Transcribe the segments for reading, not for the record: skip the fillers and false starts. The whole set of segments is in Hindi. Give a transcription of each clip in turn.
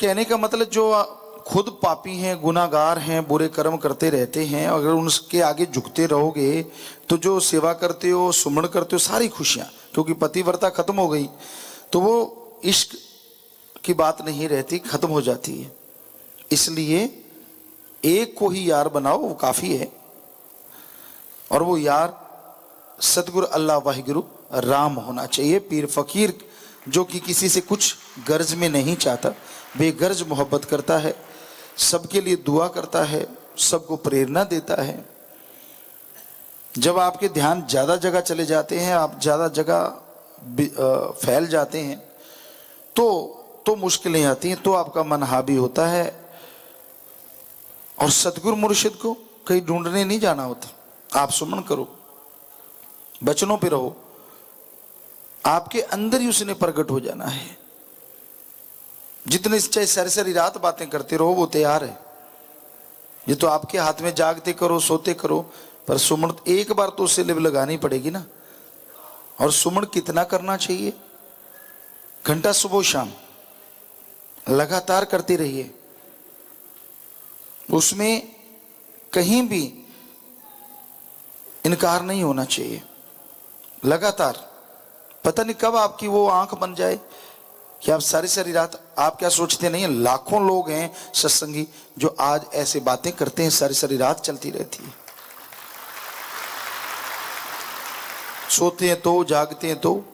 कहने का मतलब जो खुद पापी हैं, गुनाहगार हैं, बुरे कर्म करते रहते हैं, अगर उनके आगे झुकते रहोगे तो जो सेवा करते हो, सुमरण करते हो, सारी खुशियां, क्योंकि पतिव्रता खत्म हो गई तो वो इश्क की बात नहीं रहती, खत्म हो जाती है। इसलिए एक को ही यार बनाओ, वो काफी है। और वो यार सतगुरु अल्लाह वाहिगुरु राम होना चाहिए। पीर फकीर जो कि किसी से कुछ गर्ज में नहीं चाहता, बेगर्ज मोहब्बत करता है, सबके लिए दुआ करता है, सबको प्रेरणा देता है। जब आपके ध्यान ज्यादा जगह चले जाते हैं, आप ज्यादा जगह फैल जाते हैं तो मुश्किलें आती हैं, तो आपका मन हावी होता है। और सतगुरु मुर्शिद को कहीं ढूंढने नहीं जाना होता। आप सुमन करो, बचनों पे रहो, आपके अंदर ही उसने प्रकट हो जाना है। जितने चाहे सारी सारी रात बातें करते रहो, वो तैयार है। ये तो आपके हाथ में, जागते करो सोते करो, पर सुमन एक बार तो उससे लिव लगानी पड़ेगी ना। और सुमन कितना करना चाहिए? घंटा सुबह शाम लगातार करते रहिए। उसमें कहीं भी इनकार नहीं होना चाहिए। लगातार, पता नहीं कब आपकी वो आंख बन जाए कि आप सारी सारी रात, आप क्या सोचते नहीं है, लाखों लोग हैं सत्संगी जो आज ऐसे बातें करते हैं, सारी सारी रात चलती रहती है। सोते हैं तो, जागते हैं तो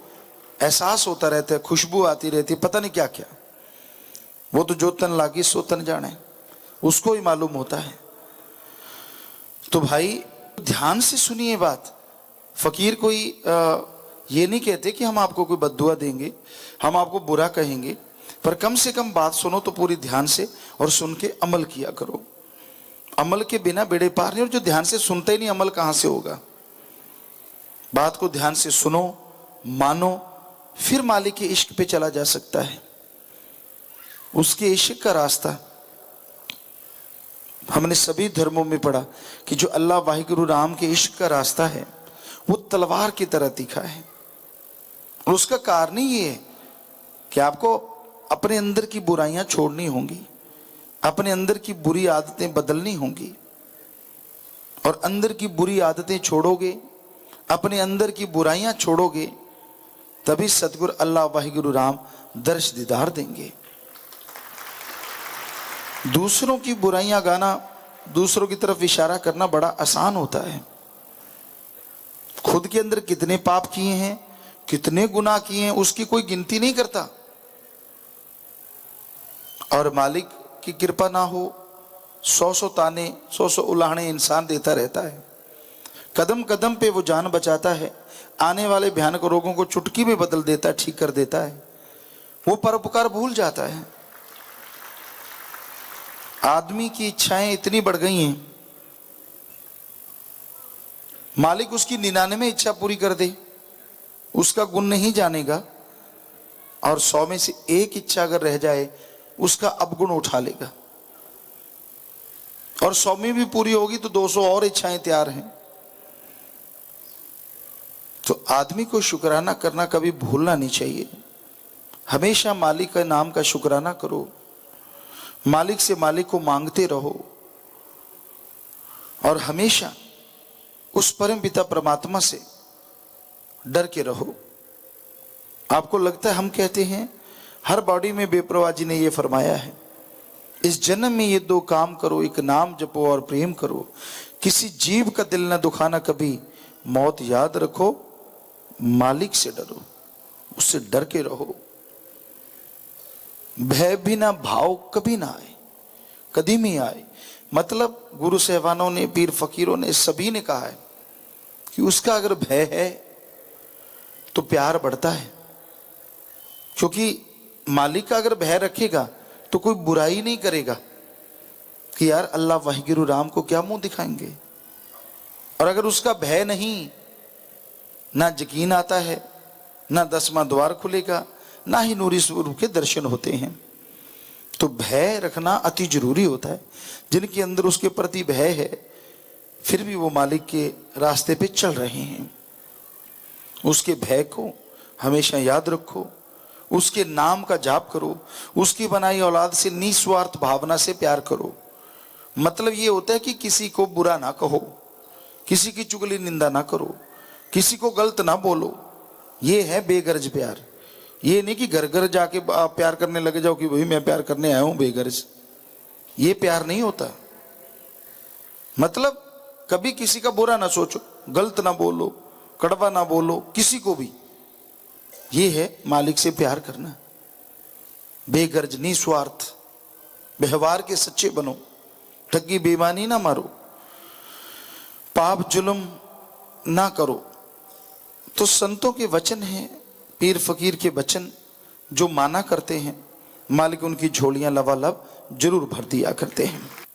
एहसास होता रहता है, खुशबू आती रहती है, पता नहीं क्या क्या। वो तो जो तन लागी सो तन जाने, उसको ही मालूम होता है। तो भाई ध्यान से सुनिए बात। फकीर कोई ये नहीं कहते कि हम आपको कोई बद्दुआ देंगे, हम आपको बुरा कहेंगे, पर कम से कम बात सुनो तो पूरी ध्यान से, और सुन के अमल किया करो। अमल के बिना बेड़े पार नहीं। और जो ध्यान से सुनते ही नहीं, अमल कहां से होगा? बात को ध्यान से सुनो, मानो, फिर मालिक के इश्क पे चला जा सकता है। उसके इश्क का रास्ता हमने सभी धर्मों में पढ़ा कि जो अल्लाह वाहिगुरु राम के इश्क का रास्ता है वो तलवार की तरह तीखा है। और उसका कारण ही ये है कि आपको अपने अंदर की बुराइयां छोड़नी होंगी, अपने अंदर की बुरी आदतें बदलनी होंगी। और अंदर की बुरी आदतें छोड़ोगे, अपने अंदर की बुराइयां छोड़ोगे, तभी सतगुरु अल्लाह वाहिगुरु राम दर्श दीदार देंगे। दूसरों की बुराइयां गाना, दूसरों की तरफ इशारा करना बड़ा आसान होता है। खुद के अंदर कितने पाप किए हैं, कितने गुनाह किए हैं, उसकी कोई गिनती नहीं करता। और मालिक की कृपा ना हो, 100 ताने, 100 उलाहने इंसान देता रहता है। कदम कदम पे वो जान बचाता है, आने वाले भयानक रोगों को चुटकी में बदल देता है, ठीक कर देता है। वो परोपकार भूल जाता है। आदमी की इच्छाएं इतनी बढ़ गई हैं, मालिक उसकी 99 इच्छा पूरी कर दे, उसका गुण नहीं जानेगा। और 100 में से एक इच्छा अगर रह जाए, उसका अवगुण उठा लेगा। और 100 में भी पूरी होगी तो 200 और इच्छाएं तैयार हैं। तो आदमी को शुक्राना करना कभी भूलना नहीं चाहिए। हमेशा मालिक के नाम का शुक्राना करो, मालिक से मालिक को मांगते रहो, और हमेशा उस परम पिता परमात्मा से डर के रहो। आपको लगता है हम कहते हैं हर बॉडी में, बेपरवाह जी ने यह फरमाया है, इस जन्म में ये 2 काम करो, एक नाम जपो और प्रेम करो। किसी जीव का दिल न दुखाना कभी, मौत याद रखो, मालिक से डरो, उससे डर के रहो। भय भी ना भाव कभी ना आए, कभी नहीं आए। मतलब गुरु साहबानों ने, पीर फकीरों ने, सभी ने कहा है कि उसका अगर भय है तो प्यार बढ़ता है। क्योंकि मालिक का अगर भय रखेगा तो कोई बुराई नहीं करेगा कि यार अल्लाह वाहिगुरु राम को क्या मुंह दिखाएंगे। और अगर उसका भय नहीं, ना यकीन आता है, ना 10वां द्वार खुलेगा, ना ही नूरी स्वरूप के दर्शन होते हैं। तो भय रखना अति जरूरी होता है। जिनके अंदर उसके प्रति भय है, फिर भी वो मालिक के रास्ते पे चल रहे हैं, उसके भय को हमेशा याद रखो, उसके नाम का जाप करो, उसकी बनाई औलाद से निस्वार्थ भावना से प्यार करो। मतलब ये होता है कि किसी को बुरा ना कहो, किसी की चुगली निंदा ना करो, किसी को गलत ना बोलो। ये है बेगर्ज प्यार। ये नहीं कि घर घर जाके आप प्यार करने लगे जाओ कि भाई मैं प्यार करने आया हूं बेगर्ज। ये प्यार नहीं होता। मतलब कभी किसी का बुरा ना सोचो, गलत ना बोलो, कड़वा ना बोलो किसी को भी। ये है मालिक से प्यार करना। बेगर्ज निस्वार्थ व्यवहार के सच्चे बनो, ठगी बेईमानी ना मारो, पाप जुल्म ना करो। तो संतों के वचन हैं, पीर फकीर के वचन जो माना करते हैं, मालिक उनकी झोलियां लबालब जरूर भर दिया करते हैं।